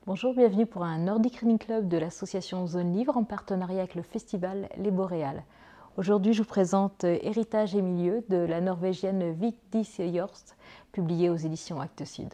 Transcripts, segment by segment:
Bonjour, bienvenue pour un Nordic Reading Club de l'association Zone Livre en partenariat avec le festival Les Boréales. Aujourd'hui, je vous présente Héritage et milieu de la norvégienne Vigdis Hjorth, publié aux éditions Actes Sud.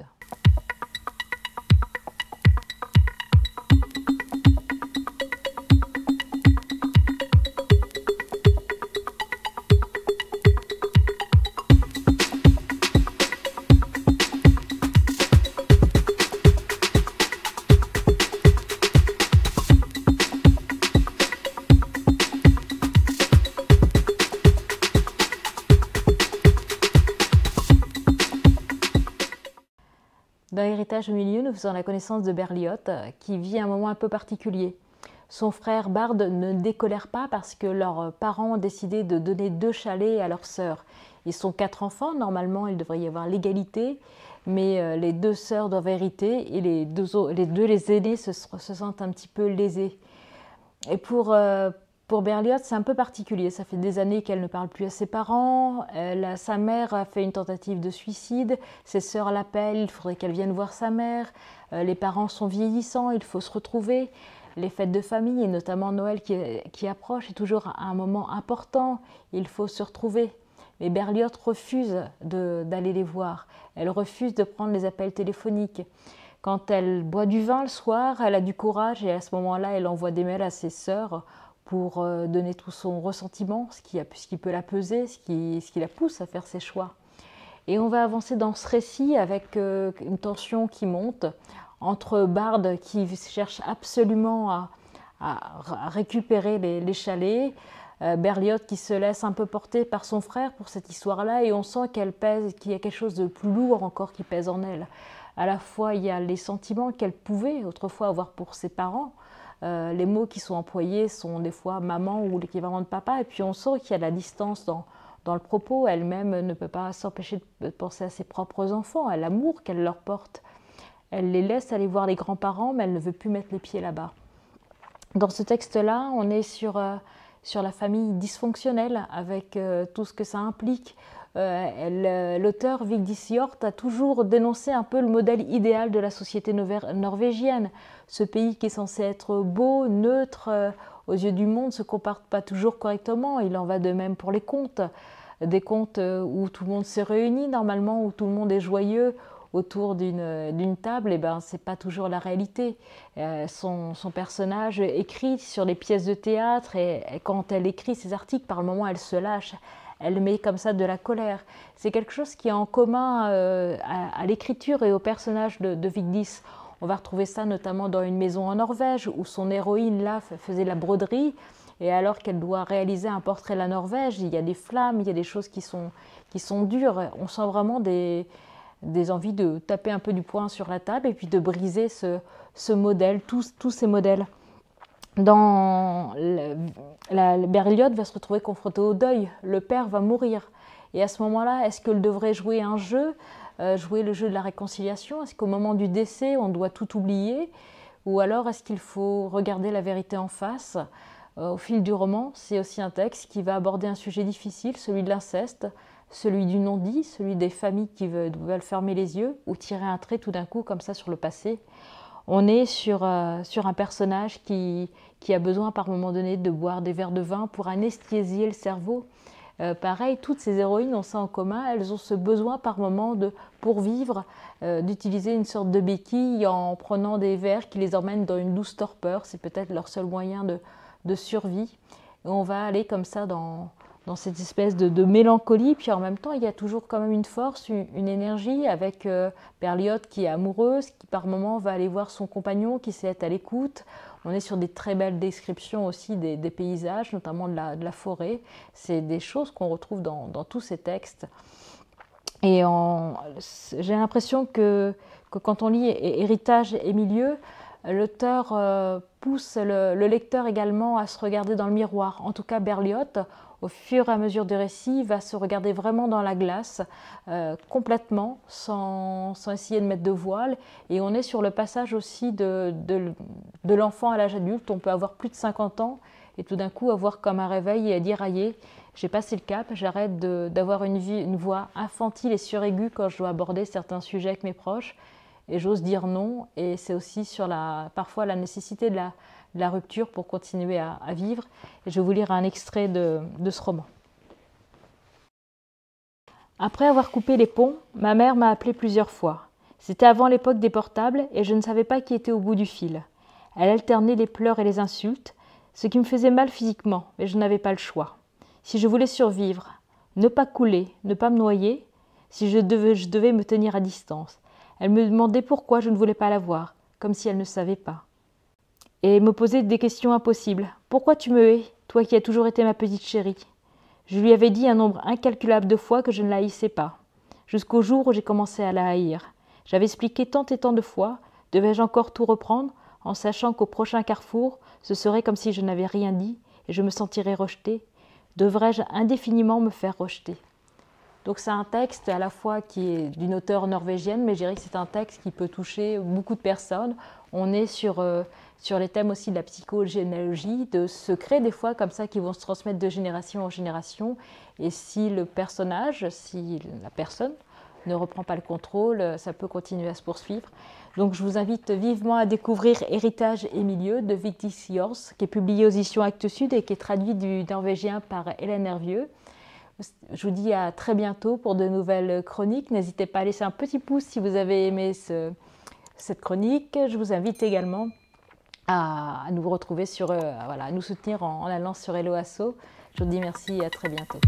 Dans Héritage au milieu, nous faisons la connaissance de Berlioth, qui vit un moment un peu particulier. Son frère Bard ne décolère pas parce que leurs parents ont décidé de donner 2 chalets à leur sœur. Ils sont 4 enfants, normalement il devrait y avoir l'égalité, mais les 2 sœurs doivent hériter et les deux aînés se sentent un petit peu lésés. Et pour Berlioth, c'est un peu particulier. Ça fait des années qu'elle ne parle plus à ses parents. Sa mère a fait une tentative de suicide. Ses sœurs l'appellent, il faudrait qu'elle vienne voir sa mère. Les parents sont vieillissants, il faut se retrouver. Les fêtes de famille, et notamment Noël qui approche, est toujours un moment important. Il faut se retrouver. Mais Berlioth refuse d'aller les voir. Elle refuse de prendre les appels téléphoniques. Quand elle boit du vin le soir, elle a du courage et à ce moment-là, elle envoie des mails à ses sœurs pour donner tout son ressentiment, ce qui peut la peser, ce qui la pousse à faire ses choix. Et on va avancer dans ce récit avec une tension qui monte entre Bard qui cherche absolument à récupérer les chalets, Berlioth qui se laisse un peu porter par son frère pour cette histoire-là, et on sent qu'il y a quelque chose de plus lourd encore qui pèse en elle. À la fois, il y a les sentiments qu'elle pouvait autrefois avoir pour ses parents. Les mots qui sont employés sont des fois maman ou l'équivalent de papa, et puis on sent qu'il y a de la distance dans le propos. Elle-même ne peut pas s'empêcher de penser à ses propres enfants, à l'amour qu'elle leur porte. Elle les laisse aller voir les grands-parents, mais elle ne veut plus mettre les pieds là-bas. Dans ce texte-là, on est sur la famille dysfonctionnelle, avec tout ce que ça implique. L'auteur Vigdis Hjorth a toujours dénoncé un peu le modèle idéal de la société norvégienne. Ce pays qui est censé être beau, neutre, aux yeux du monde, ne se comporte pas toujours correctement. Il en va de même pour les contes. Des contes où tout le monde se réunit normalement, où tout le monde est joyeux autour d'une table, et ben c'est pas toujours la réalité. Son personnage écrit sur les pièces de théâtre, et quand elle écrit ses articles, par le moment elle se lâche. Elle met comme ça de la colère. C'est quelque chose qui est en commun à l'écriture et au personnage de Vigdis. On va retrouver ça notamment dans Une maison en Norvège, où son héroïne là faisait la broderie, et alors qu'elle doit réaliser un portrait de la Norvège, il y a des flammes, il y a des choses qui sont dures. On sent vraiment des envies de taper un peu du poing sur la table et puis de briser ce modèle, tous ces modèles. Berlioth va se retrouver confronté au deuil. Le père va mourir. Et à ce moment-là, est-ce qu'elle devrait jouer un jeu, jouer le jeu de la réconciliation? Est-ce qu'au moment du décès, on doit tout oublier? Ou alors est-ce qu'il faut regarder la vérité en face? Au fil du roman, c'est aussi un texte qui va aborder un sujet difficile, celui de l'inceste, celui du non-dit, celui des familles qui veulent fermer les yeux ou tirer un trait tout d'un coup comme ça sur le passé. On est sur un personnage qui a besoin par moment donné de boire des verres de vin pour anesthésier le cerveau. Pareil, toutes ces héroïnes ont ça en commun, elles ont ce besoin par moment pour vivre, d'utiliser une sorte de béquille en prenant des verres qui les emmènent dans une douce torpeur. C'est peut-être leur seul moyen de survie. Et on va aller comme ça dans cette espèce de mélancolie, puis en même temps il y a toujours quand même une force, une énergie, avec Berlioth qui est amoureuse, qui par moments va aller voir son compagnon, qui sait être à l'écoute. On est sur des très belles descriptions aussi des paysages, notamment de la forêt. C'est des choses qu'on retrouve dans tous ces textes. Et j'ai l'impression que quand on lit Héritage et milieu, l'auteur pousse le lecteur également à se regarder dans le miroir. En tout cas, Berlioth, au fur et à mesure du récit, va se regarder vraiment dans la glace, complètement, sans essayer de mettre de voile. Et on est sur le passage aussi de l'enfant à l'âge adulte. On peut avoir plus de 50 ans et tout d'un coup avoir comme un réveil et dire « Aïe, j'ai passé le cap, j'arrête d'avoir une voix infantile et suraiguë quand je dois aborder certains sujets avec mes proches. et j'ose dire non. Et c'est aussi sur parfois la nécessité de la rupture pour continuer à vivre. Et je vais vous lire un extrait de ce roman. Après avoir coupé les ponts, ma mère m'a appelé plusieurs fois. C'était avant l'époque des portables et je ne savais pas qui était au bout du fil. Elle alternait les pleurs et les insultes, ce qui me faisait mal physiquement, mais je n'avais pas le choix. Si je voulais survivre, ne pas couler, ne pas me noyer, si je devais me tenir à distance. Elle me demandait pourquoi je ne voulais pas la voir, comme si elle ne savait pas. Et me posait des questions impossibles. Pourquoi tu me hais, toi qui as toujours été ma petite chérie ? Je lui avais dit un nombre incalculable de fois que je ne la haïssais pas, jusqu'au jour où j'ai commencé à la haïr. J'avais expliqué tant et tant de fois, devais-je encore tout reprendre, en sachant qu'au prochain carrefour, ce serait comme si je n'avais rien dit et je me sentirais rejetée. Devrais-je indéfiniment me faire rejeter ? Donc c'est un texte à la fois qui est d'une auteure norvégienne, mais je dirais que c'est un texte qui peut toucher beaucoup de personnes. On est sur les thèmes aussi de la psychogénéalogie, de secrets des fois comme ça qui vont se transmettre de génération en génération. Et si le personnage, si la personne ne reprend pas le contrôle, ça peut continuer à se poursuivre. Donc je vous invite vivement à découvrir Héritage et milieu de Vigdis Hjorth, qui est publié aux éditions Actes Sud et qui est traduit du norvégien par Hélène Hervieux. Je vous dis à très bientôt pour de nouvelles chroniques. N'hésitez pas à laisser un petit pouce si vous avez aimé cette chronique. Je vous invite également à nous retrouver à nous soutenir en allant sur Helloasso. Je vous dis merci et à très bientôt.